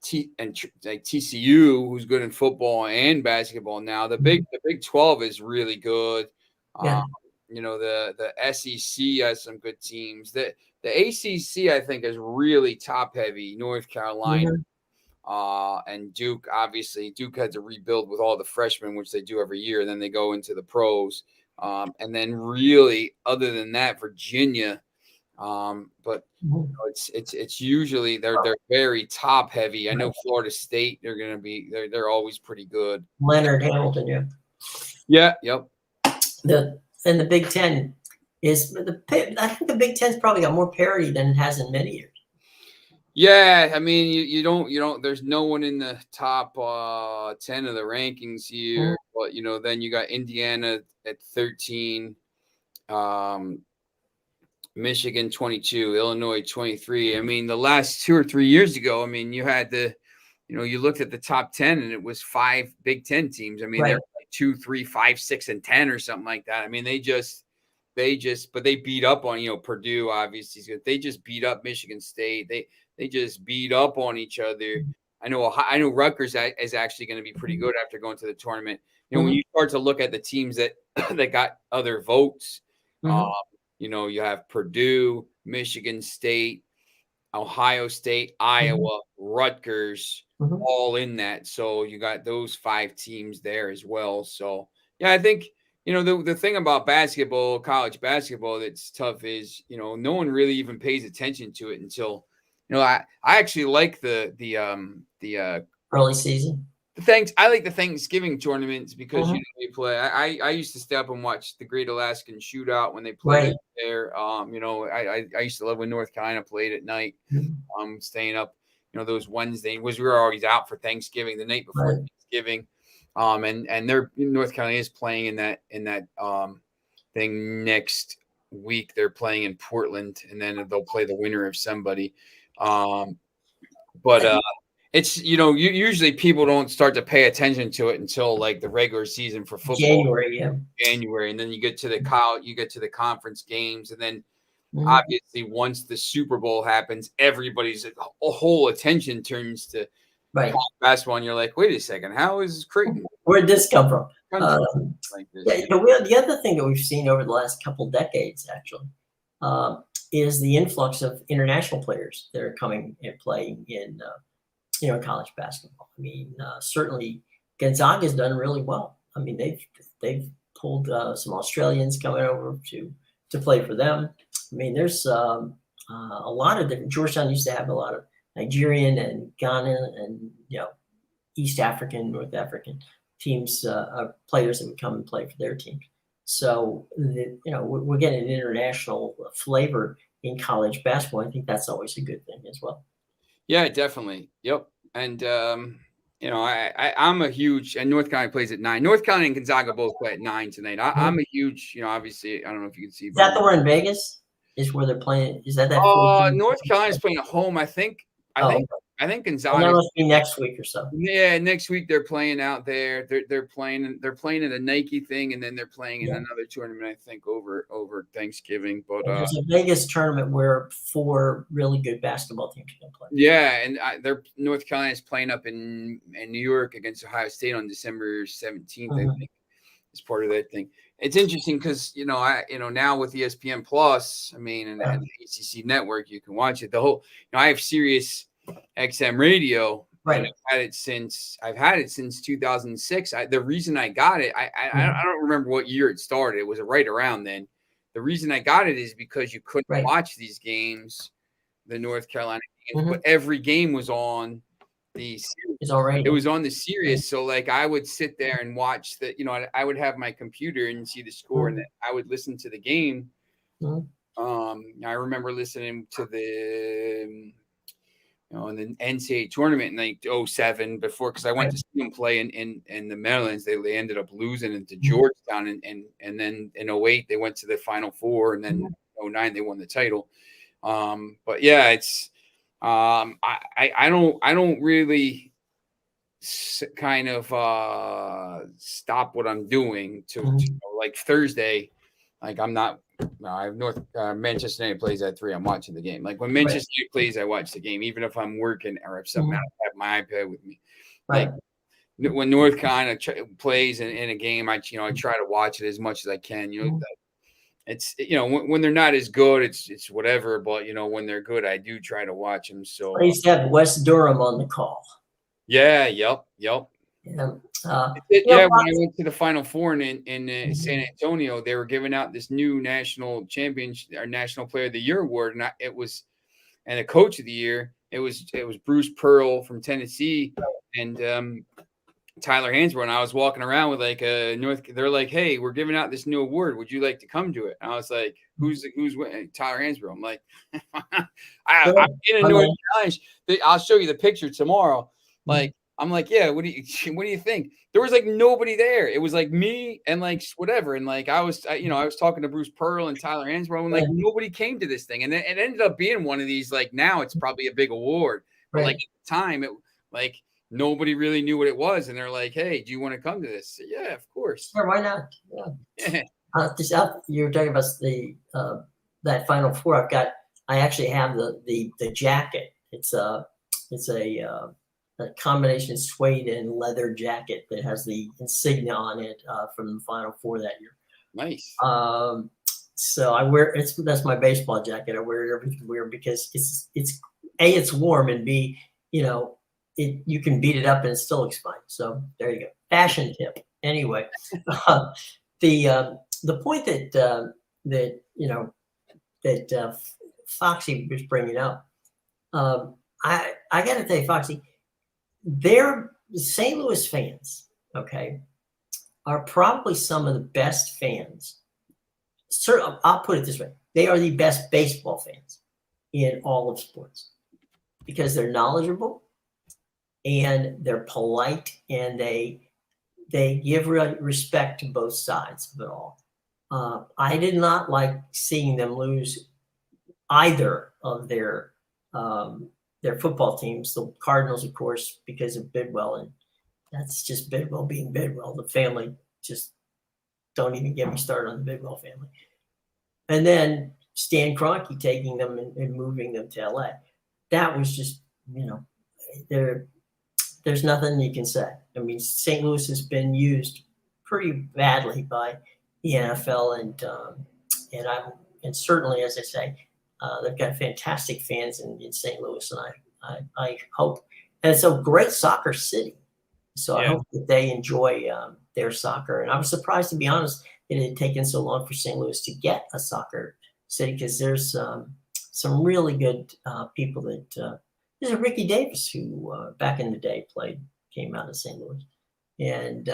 TCU, who's good in football and basketball now. The Big 12 is really good. You know, the SEC has some good teams. The ACC, I think, is really top heavy. North Carolina, and Duke. Obviously, Duke had to rebuild with all the freshmen, which they do every year. Then they go into the pros, and then really, other than that, Virginia. But you know, it's usually they're very top heavy. I know Florida State, they're always pretty good. Leonard Hamilton, yeah, yep. And the Big Ten is I think the Big Ten's probably got more parity than it has in many years. Yeah, I mean, you don't. There's no one in the top 10 of the rankings here, but you know, then you got Indiana at 13. Michigan 22, Illinois 23. I mean, the last 2 or 3 years ago, I mean, you had you looked at the top 10 and it was 5 Big Ten teams. I mean, they're like 2, 3, 5, 6, and 10 or something like that. I mean, but they beat up on, Purdue, obviously. They just beat up Michigan State. They just beat up on each other. I know Rutgers is actually going to be pretty good after going to the tournament. You know, when you start to look at the teams that got other votes, you have Purdue, Michigan State, Ohio State, Iowa, Rutgers, all in that. So you got those 5 teams there as well. So, yeah, I think, the thing about basketball, college basketball, that's tough is, no one really even pays attention to it until, I actually like the early season. I like the Thanksgiving tournaments because you play. I used to stay up and watch the Great Alaskan Shootout when they played there. I used to love when North Carolina played at night. Staying up, those Wednesdays we were always out for Thanksgiving the night before Thanksgiving. And North Carolina is playing in that thing next week. They're playing in Portland, and then they'll play the winner of somebody. It's, usually people don't start to pay attention to it until like the regular season for football. January. And then you get to the conference games. And then obviously once the Super Bowl happens, everybody's whole attention turns to basketball. And you're like, wait a second, how is Creighton? Where'd this come from? The other thing that we've seen over the last couple decades, actually, is the influx of international players that are coming and playing in college basketball. I mean, certainly Gonzaga's done really well. I mean, they've pulled some Australians coming over to play for them. I mean, there's a lot of different. Georgetown used to have a lot of Nigerian and Ghana and East African, North African teams, players that would come and play for their teams. So we're getting an international flavor in college basketball. I think that's always a good thing as well. Yeah, definitely. Yep. And, I'm a huge, and North Carolina plays at 9. North Carolina and Gonzaga both play at 9 tonight. I'm a huge, obviously, I don't know if you can see. Is that the one in Vegas? Is where they're playing? Is that? North Carolina's playing at home. I think Gonzaga. Well, that must be next week or so. Yeah, next week they're playing out there. They're playing in a Nike thing, and then they're playing in another tournament. I think over Thanksgiving. But there's a Vegas tournament where 4 really good basketball teams can play. Yeah, and North Carolina is playing up in New York against Ohio State on December 17th. I think is part of that thing. It's interesting because now with ESPN Plus, I mean, and the ACC network, you can watch it. The whole, I have Sirius XM radio. Right. I've had it since 2006. The reason I got it, I don't remember what year it started. It was right around then. The reason I got it is because you couldn't watch these games, the North Carolina games, but every game was on the It's all right. it was on the Sirius. So like I would sit there and watch the, I would have my computer and see the score, and then I would listen to the game. I remember listening to the in the NCAA tournament in like 07 before, because I went to see them play in the Marylands. They ended up losing into Georgetown, and then in 08 they went to the Final Four, and then 09 they won the title. But yeah, it's I don't really kind of stop what I'm doing to like Thursday. Like I'm not. I have Manchester United plays at 3. I'm watching the game. Like when Manchester United plays, I watch the game, even if I'm working or if something. I have my iPad with me. Like when North Carolina plays in a game, I try to watch it as much as I can. It's when they're not as good, it's whatever. But when they're good, I do try to watch them. So I used to have West Durham on the call. Yeah. Yep. Yeah. When I went to the Final Four in San Antonio, they were giving out this new national championship or National Player of the Year award, and and the Coach of the Year. It was Bruce Pearl from Tennessee and Tyler Hansbrough. And I was walking around with like they're like, hey, we're giving out this new award. Would you like to come to it? And I was like, who's Tyler Hansbrough? I'm like, I'm in a North Carolina. I'll show you the picture tomorrow. Like. I'm like, yeah, what do you think? There was like nobody there. It was like me and like whatever. And like I was talking to Bruce Pearl and Tyler Hansbrough, and like nobody came to this thing. And it ended up being one of these, like now it's probably a big award. But like at the time, it like nobody really knew what it was. And they're like, hey, do you want to come to this? So, yeah, of course. Sure, why not? Yeah. You're talking about the that Final Four. I actually have the jacket. It's a combination suede and leather jacket that has the insignia on it from the Final Four that year. Nice. So I wear that's my baseball jacket. I wear it everywhere because it's warm, and B, you can beat it up and it still looks fine. So there you go. Fashion tip. Anyway, the point that Foxy was bringing up, I got to tell you, Foxy, they're St. Louis fans, okay, are probably some of the best fans. I'll put it this way. They are the best baseball fans in all of sports because they're knowledgeable and they're polite, and they give respect to both sides of it all. I did not like seeing them lose either of their football teams. The Cardinals, of course, because of Bidwell, and that's just Bidwell being Bidwell. The family, just don't even get me started on the Bidwell family. And then Stan Kroenke taking them and moving them to LA. That was just, there's nothing you can say. I mean, St. Louis has been used pretty badly by the NFL, and certainly, as I say, they've got fantastic fans in St. Louis, and I hope, and it's a great soccer city. So I hope that they enjoy their soccer. And I was surprised, to be honest, it had taken so long for St. Louis to get a soccer city, because there's some really good people that. There's a Ricky Davis who back in the day came out of St. Louis, and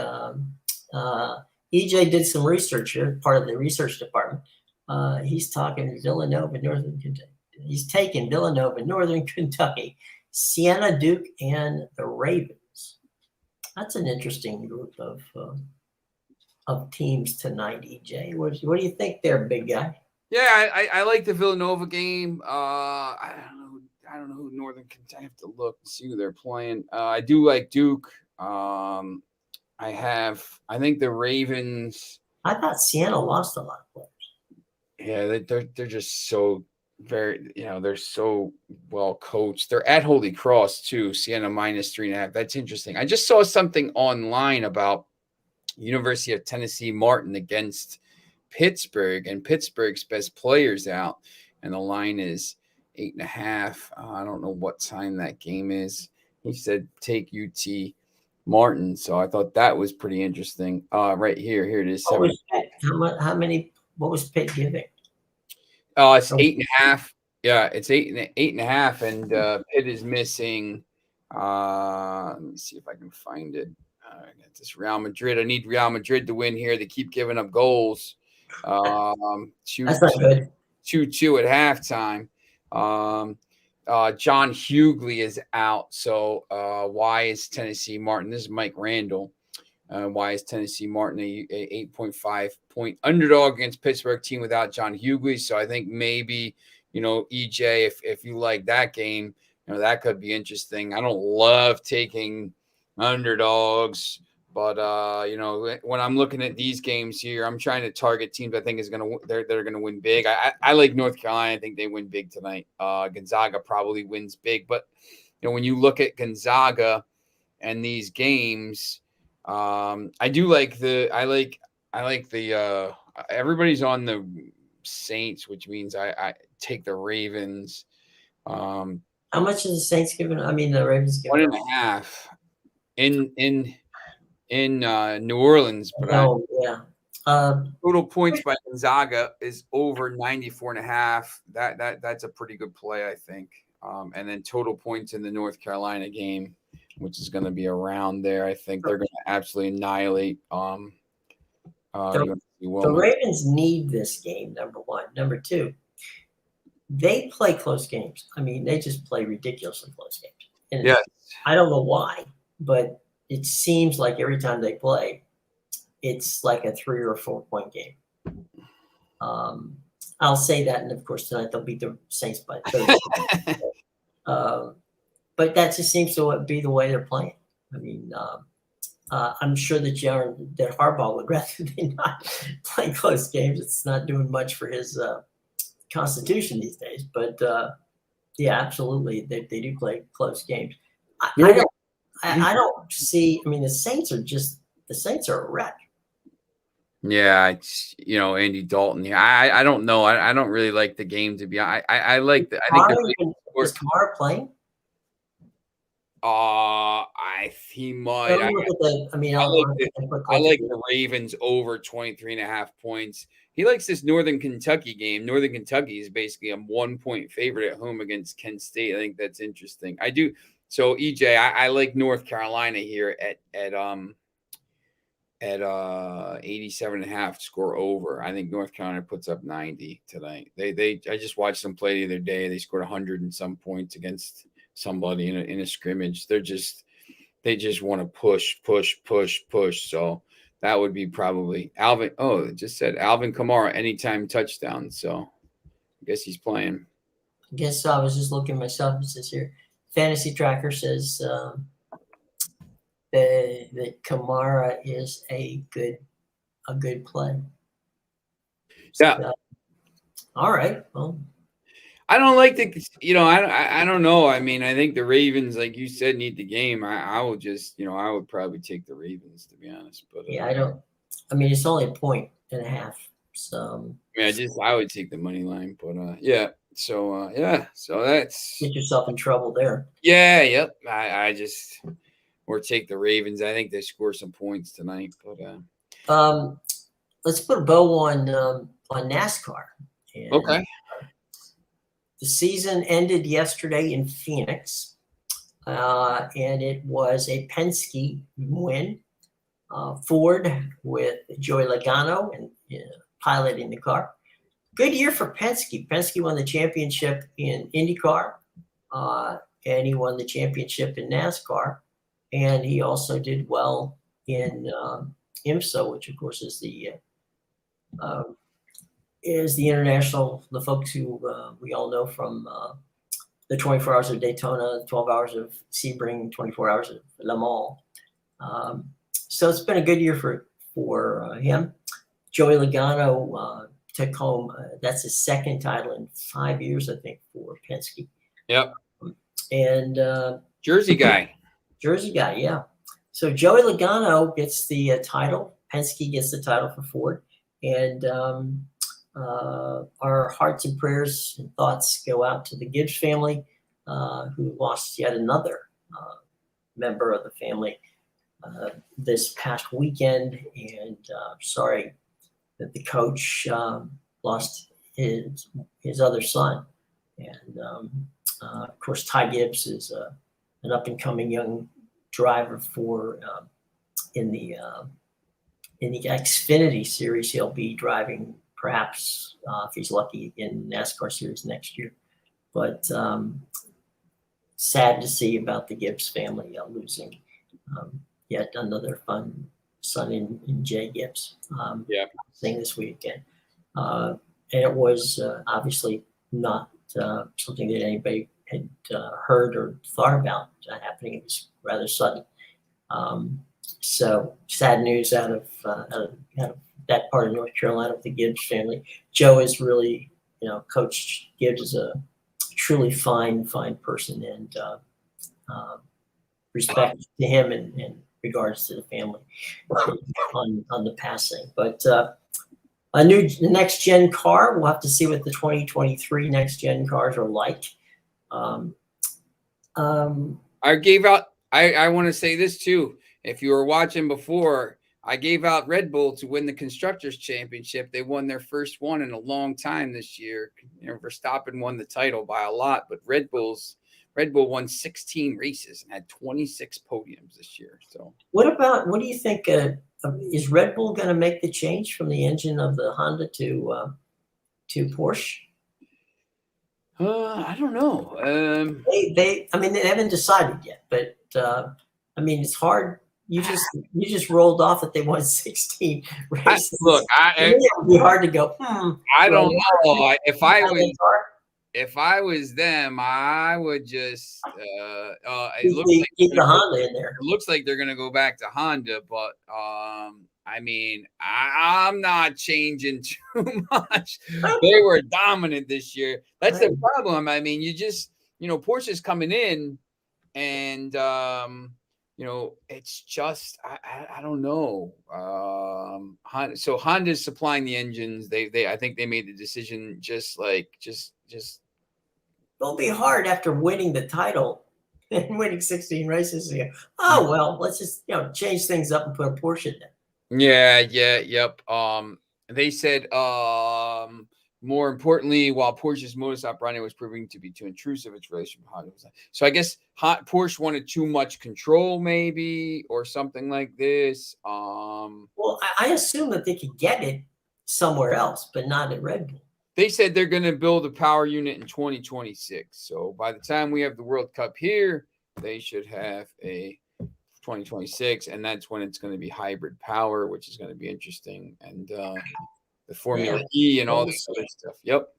EJ did some research here, part of the research department. He's talking Villanova, Northern Kentucky. He's taken Villanova, Northern Kentucky, Siena, Duke, and the Ravens. That's an interesting group of teams tonight, EJ. What do you think there, big guy? Yeah, I like the Villanova game. I don't know who Northern Kentucky. I have to look and see who they're playing. I do like Duke. I think the Ravens. I thought Siena lost a lot of players. Yeah, they're just so very, they're so well coached. They're at Holy Cross too. Siena -3.5. That's interesting. I just saw something online about University of Tennessee Martin against Pittsburgh, and Pittsburgh's best players out, and the line is 8.5. I don't know what time that game is. He said take UT Martin, so I thought that was pretty interesting. Right here it is. What was Pitt giving? It's 8.5. Yeah, it's 8.5, and Pitt is missing Let me see if I can find it. I got this Real Madrid. I need Real Madrid to win here. They keep giving up goals. That's not good. 2-2 at halftime. John Hughley is out. So why is Tennessee Martin? This is Mike Randall. Why is Tennessee Martin a 8.5 point underdog against Pittsburgh team without John Hughley? So I think maybe, EJ, if you like that game, that could be interesting. I don't love taking underdogs, but when I'm looking at these games here, I'm trying to target teams I think they're going to win big. I like North Carolina. I think they win big tonight. Gonzaga probably wins big, but when you look at Gonzaga and these games, I do like everybody's on the Saints, which means I take the Ravens. How much is the Saints giving? I mean, the Ravens giving 1.5 in New Orleans, but yeah. Total points by Gonzaga is over 94.5. That's a pretty good play, I think. And then total points in the North Carolina game, which is going to be around there. I think they're going to absolutely annihilate. The Ravens need this game, number one. Number two, they play close games. I mean, they just play ridiculously close games. And yes. I don't know why, but it seems like every time they play, it's like a 3 or 4 point game. I'll say that, and of course tonight they'll beat the Saints by 30. But that just seems to be the way they're playing. I mean, I'm sure that Harbaugh would rather they not play close games. It's not doing much for his constitution these days. But yeah, absolutely, they do play close games. I don't see. I mean, the Saints are a wreck. Yeah, it's Andy Dalton. Yeah, I don't know. I don't really like the game to be. I like the. I think is Kamara playing? He might. I like the Ravens over 23.5 points. He likes this Northern Kentucky game. Northern Kentucky is basically a 1 point favorite at home against Kent State. I think that's interesting. I do. So EJ, I like North Carolina here at 87.5 score over. I think North Carolina puts up 90 tonight. I just watched them play the other day. They scored 100 and some points against somebody in a scrimmage. They just want to push. So that would be probably Alvin. Oh, it just said Alvin Kamara anytime touchdown. So I guess he's playing. I guess I was just looking myself. It says here, Fantasy Tracker says that Kamara is a good play. Yeah. So, all right. Well, I don't like the. I don't know. I mean, I think the Ravens, like you said, need the game. I would just, I would probably take the Ravens, to be honest. But yeah, I don't. I mean, it's only 1.5. So I would take the money line, but yeah. So so that's get yourself in trouble there. Yeah. Yep. I just or take the Ravens. I think they score some points tonight. But let's put a bow on NASCAR. And, okay. The season ended yesterday in Phoenix, and it was a Penske win. Ford with Joey Logano and piloting the car. Good year for Penske. Penske won the championship in IndyCar, and he won the championship in NASCAR, and he also did well in IMSA, which of course is the international, the folks who we all know from the 24 Hours of Daytona, 12 Hours of Sebring, 24 Hours of Le Mans. So it's been a good year for him. Joey Logano took home, that's his second title in 5 years, I think, for Penske. Yep. And Jersey guy, yeah. So Joey Logano gets the title. Penske gets the title for Ford. And our hearts and prayers and thoughts go out to the Gibbs family, who lost yet another member of the family this past weekend. And sorry that the coach lost his other son. And of course, Ty Gibbs is an up and coming young driver for in the Xfinity series. He'll be driving perhaps if he's lucky in NASCAR series next year. But sad to see about the Gibbs family losing yet another fun son in Jay Gibbs. Thing this weekend. And it was obviously not something that anybody had heard or thought about happening. It was rather sudden. So sad news out of that part of North Carolina with the Gibbs family. Joe is really, Coach Gibbs is a truly fine person, and respect to him in regards to the family on the passing. But a new next gen car. We'll have to see what the 2023 next gen cars are like. I gave out. I want to say this too. If you were watching before, I gave out Red Bull to win the Constructors Championship. They won their first one in a long time this year. Verstappen won the title by a lot, but Red Bull won 16 races and had 26 podiums this year. So what do you think? Is Red Bull going to make the change from the engine of the Honda to Porsche? I don't know. They haven't decided yet, but it's hard. You just rolled off that they won 16 races. It would be hard to go. I don't know. If I was them, I would just keep the Honda in there. It looks like they're going to go back to Honda, but I'm not changing too much. They were dominant this year. That's the problem. Porsche's coming in, and it's just I don't know. So Honda's supplying the engines. I think they made the decision just. It'll be hard after winning the title and winning 16 races. Oh well, let's just change things up and put a Porsche in there. Yep. They said more importantly, while Porsche's modus operandi was proving to be too intrusive, its relationship with Honda was like. So I guess Porsche wanted too much control, maybe, or something like this. Well, I assume that they could get it somewhere else, but not at Red Bull. They said they're going to build a power unit in 2026. So by the time we have the World Cup here, they should have a 2026, and that's when it's going to be hybrid power, which is going to be interesting. And the Formula E and all this other stuff. Yep.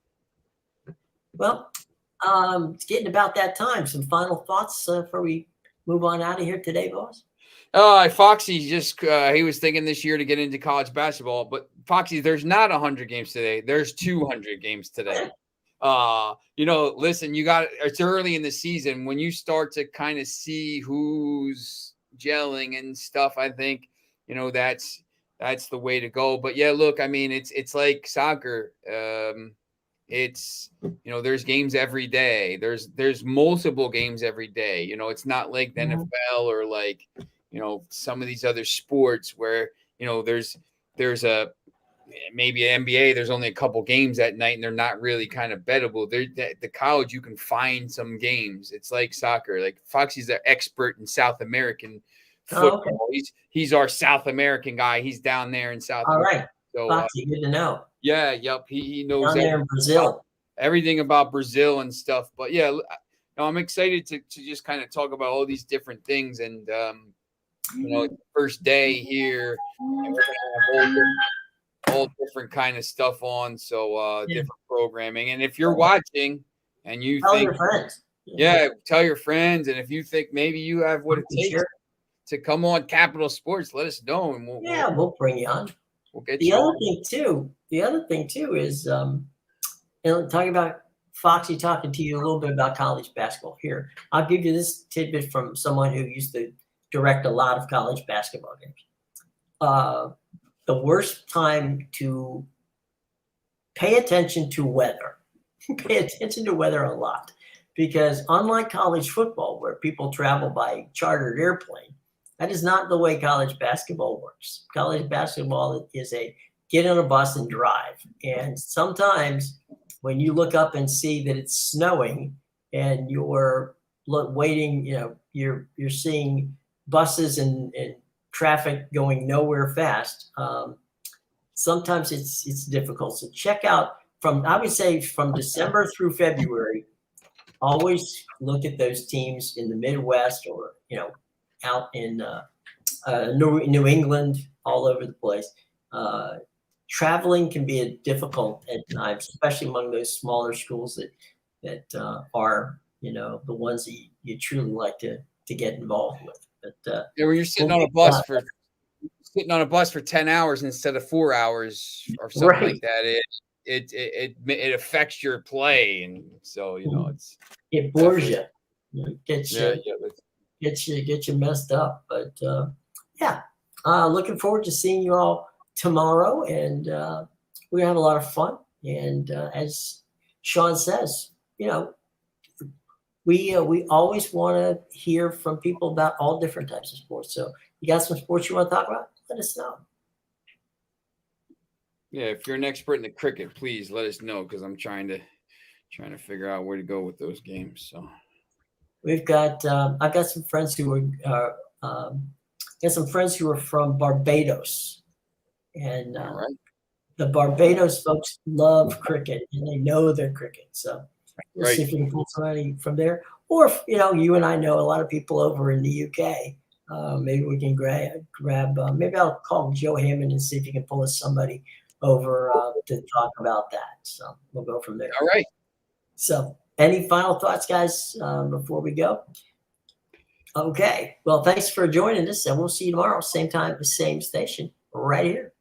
Well, it's getting about that time. Some final thoughts before we move on out of here today, boss? Foxy just he was thinking this year to get into college basketball, but Foxy, there's not 100 games today. There's 200 games today. Listen, it's early in the season when you start to kind of see who's gelling and stuff. I think that's the way to go. But yeah, look, it's like soccer. It's there's games every day. There's multiple games every day. It's not like the NFL or like some of these other sports where there's a maybe an NBA, there's only a couple games at night and they're not really kind of bettable. The college, you can find some games. It's like soccer. Like Foxy's an expert in South American football. Oh, okay. He's our South American guy. He's down there in South America. America. So, Foxy, good to know. Yeah, yep. He knows down there in Brazil. Everything about Brazil and stuff. But yeah, I'm excited to just kind of talk about all these different things. And first day here, and we're gonna have all different kind of stuff on. So different programming. And if you're watching and you tell think your friends. Tell your friends. And if you think maybe you have what it takes to come on Capital Sports, let us know, and we'll bring you on. We'll get the other thing too is talking about Foxy talking to you a little bit about college basketball here. I'll give you this tidbit from someone who used to direct a lot of college basketball games. The worst time to pay attention to weather, pay attention to weather a lot, because unlike college football, where people travel by chartered airplane, that is not the way college basketball works. College basketball is a get on a bus and drive. And sometimes when you look up and see that it's snowing and you're waiting, you're seeing buses and traffic going nowhere fast. Sometimes it's difficult. So check out I would say from December through February, always look at those teams in the Midwest or, out in New England, all over the place. Traveling can be difficult at times, especially among those smaller schools that are, the ones that you truly like to get involved with. But when you're sitting on a bus for 10 hours instead of 4 hours or something like that, it affects your play, and so it bores you. Gets you messed up. But looking forward to seeing you all tomorrow, and we're gonna have a lot of fun. And as Sean says, we always want to hear from people about all different types of sports. So you got some sports you want to talk about? Let us know. Yeah, if you're an expert in the cricket, please let us know, because I'm trying to figure out where to go with those games. So we've got I've got some friends who are from Barbados, and the Barbados folks love cricket and they know their cricket. So we'll see if we can pull somebody from there, or if you and I know a lot of people over in the UK. Maybe we can grab. Maybe I'll call Joe Hammond and see if he can pull us somebody over to talk about that. So we'll go from there. All right. So any final thoughts, guys, before we go? Okay. Well, thanks for joining us, and we'll see you tomorrow, same time, the same station, right here.